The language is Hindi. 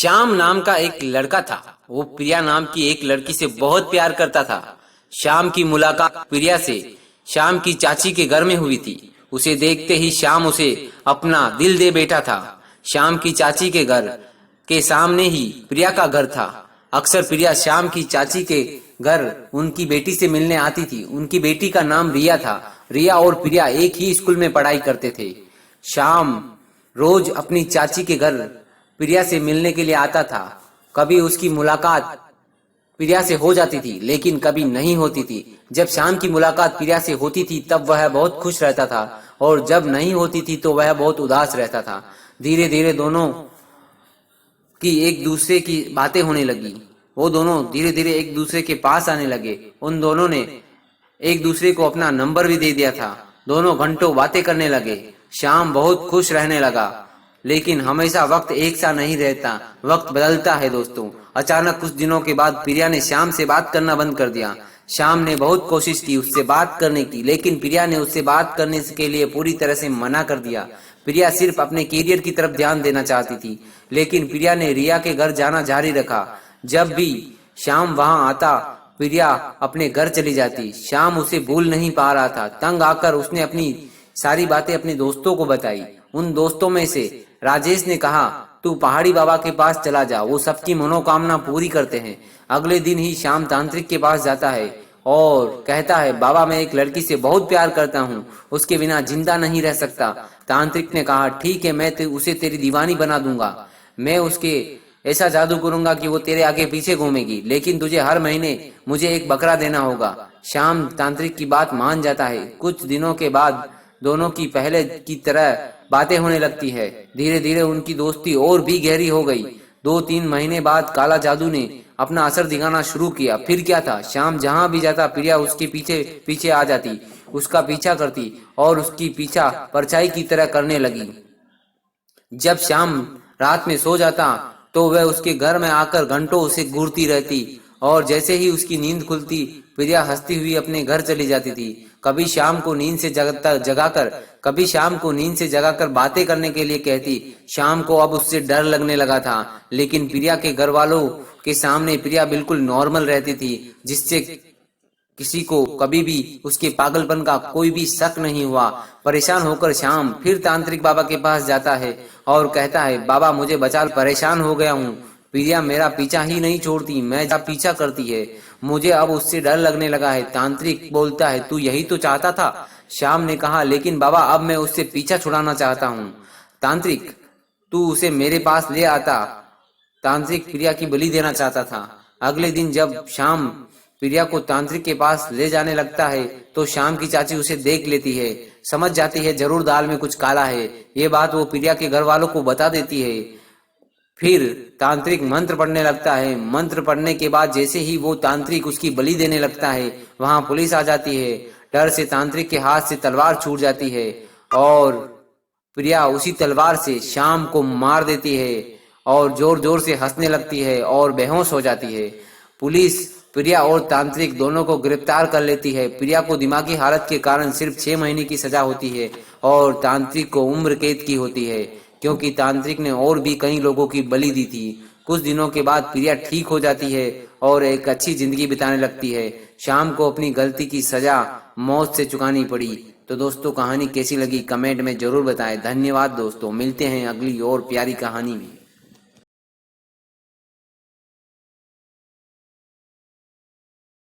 श्याम नाम का एक लड़का था। वो प्रिया नाम की एक लड़की से बहुत प्यार करता था। श्याम की मुलाकात प्रिया से श्याम की चाची के घर में हुई थी। उसे देखते ही श्याम उसे अपना दिल दे बैठा था। श्याम की चाची के घर के सामने ही प्रिया का घर था। अक्सर प्रिया श्याम की चाची के घर उनकी बेटी से मिलने आती थी। उनकी बेटी का नाम रिया था। रिया और प्रिया एक ही स्कूल में पढ़ाई करते थे। श्याम रोज अपनी चाची के घर प्रिया से मिलने के लिए आता था। कभी उसकी मुलाकात प्रिया से हो जाती थी, लेकिन कभी नहीं होती थी। जब श्याम की मुलाकात प्रिया से होती थी तब वह बहुत खुश रहता था, और जब नहीं होती थी तो वह बहुत उदास रहता था। धीरे धीरे दोनों की एक दूसरे की बातें होने लगी। वो दोनों धीरे धीरे एक दूसरे के पास आने लगे। उन दोनों ने एक दूसरे को अपना नंबर भी दे दिया था। दोनों घंटों बातें करने लगे। श्याम बहुत खुश रहने लगा, लेकिन हमेशा वक्त एक सा नहीं रहता, वक्त बदलता है दोस्तों। अचानक कुछ दिनों के बाद प्रिया ने श्याम से बात करना बंद कर दिया। श्याम ने बहुत कोशिश की उससे बात करने की, लेकिन प्रिया ने उससे बात करने के लिए पूरी तरह से मना कर दिया। प्रिया सिर्फ अपने कैरियर की तरफ ध्यान देना चाहती थी, लेकिन प्रिया ने रिया के घर जाना जारी रखा। जब भी श्याम वहां आता, प्रिया अपने घर चली जाती। श्याम उसे भूल नहीं पा रहा था। तंग आकर उसने अपनी सारी बातें अपने दोस्तों को बताई। उन दोस्तों में से राजेश ने कहा, तू पहाड़ी बाबा के पास चला जा, वो सबकी मनोकामना पूरी करते हैं। अगले दिन ही श्याम तांत्रिक के पास जाता है और कहता है, बाबा मैं एक लड़की से बहुत प्यार करता हूँ, उसके बिना जिंदा नहीं रह सकता। तांत्रिक ने कहा, ठीक है, मैं उसे तेरी दीवानी बना दूंगा। मैं उसके ऐसा जादू करूंगा कि वो तेरे आगे पीछे घूमेगी, लेकिन तुझे हर महीने मुझे एक बकरा देना होगा। श्याम तांत्रिक की बात मान जाता है। कुछ दिनों के बाद दोनों की पहले की तरह बातें होने लगती है। धीरे धीरे उनकी दोस्ती और भी गहरी हो गई। 2-3 महीने बाद काला जादू ने अपना असर दिखाना शुरू किया। फिर क्या था, श्याम जहां भी जाता प्रिया उसके पीछे पीछे आ जाती, उसका पीछा करती और उसकी पीछा परछाई की तरह करने लगी। जब श्याम रात में सो जाता तो वह उसके घर में आकर घंटों उसे घूरती रहती, और जैसे ही उसकी नींद खुलती प्रिया हंसती हुई अपने घर चली जाती थी। कभी शाम को नींद से जगाकर बातें करने के लिए कहती। शाम को अब उससे डर लगने लगा था, लेकिन प्रिया के घर वालों के सामने प्रिया बिल्कुल नॉर्मल रहती थी, जिससे किसी को कभी भी उसके पागलपन का कोई भी शक नहीं हुआ। परेशान होकर श्याम फिर तांत्रिक बाबा के पास जाता है और कहता है, बाबा मुझे बचा, परेशान हो गया हूँ। प्रिया मेरा पीछा ही नहीं छोड़ती, मैं जब पीछा करती है, मुझे अब उससे डर लगने लगा है। तांत्रिक बोलता है, तू यही तो चाहता था। श्याम ने कहा, लेकिन बाबा अब मैं उससे पीछा छुड़ाना चाहता हूँ। तांत्रिक तू उसे मेरे पास ले आता। तांत्रिक प्रिया की बलि देना चाहता था। अगले दिन जब श्याम प्रिया को तांत्रिक के पास ले जाने लगता है तो श्याम की चाची उसे देख लेती है। समझ जाती है जरूर दाल में कुछ काला है। ये बात वो प्रिया के घर वालों को बता देती है। फिर तांत्रिक मंत्र पढ़ने लगता है। मंत्र पढ़ने के बाद जैसे ही वो तांत्रिक उसकी बलि देने लगता है, वहां पुलिस आ जाती है। डर से तांत्रिक के हाथ से तलवार छूट जाती है और प्रिया उसी तलवार से श्याम को मार देती है और जोर जोर से हंसने लगती है और बेहोश हो जाती है। पुलिस प्रिया और तांत्रिक दोनों को गिरफ्तार कर लेती है। प्रिया को दिमागी हालत के कारण सिर्फ 6 महीने की सजा होती है और तांत्रिक को उम्र कैद की होती है, क्योंकि तांत्रिक ने और भी कई लोगों की बलि दी थी। कुछ दिनों के बाद प्रिया ठीक हो जाती है और एक अच्छी जिंदगी बिताने लगती है। श्याम को अपनी गलती की सजा मौत से चुकानी पड़ी। तो दोस्तों कहानी कैसी लगी कमेंट में जरूर बताएं। धन्यवाद दोस्तों, मिलते हैं अगली और प्यारी कहानी में।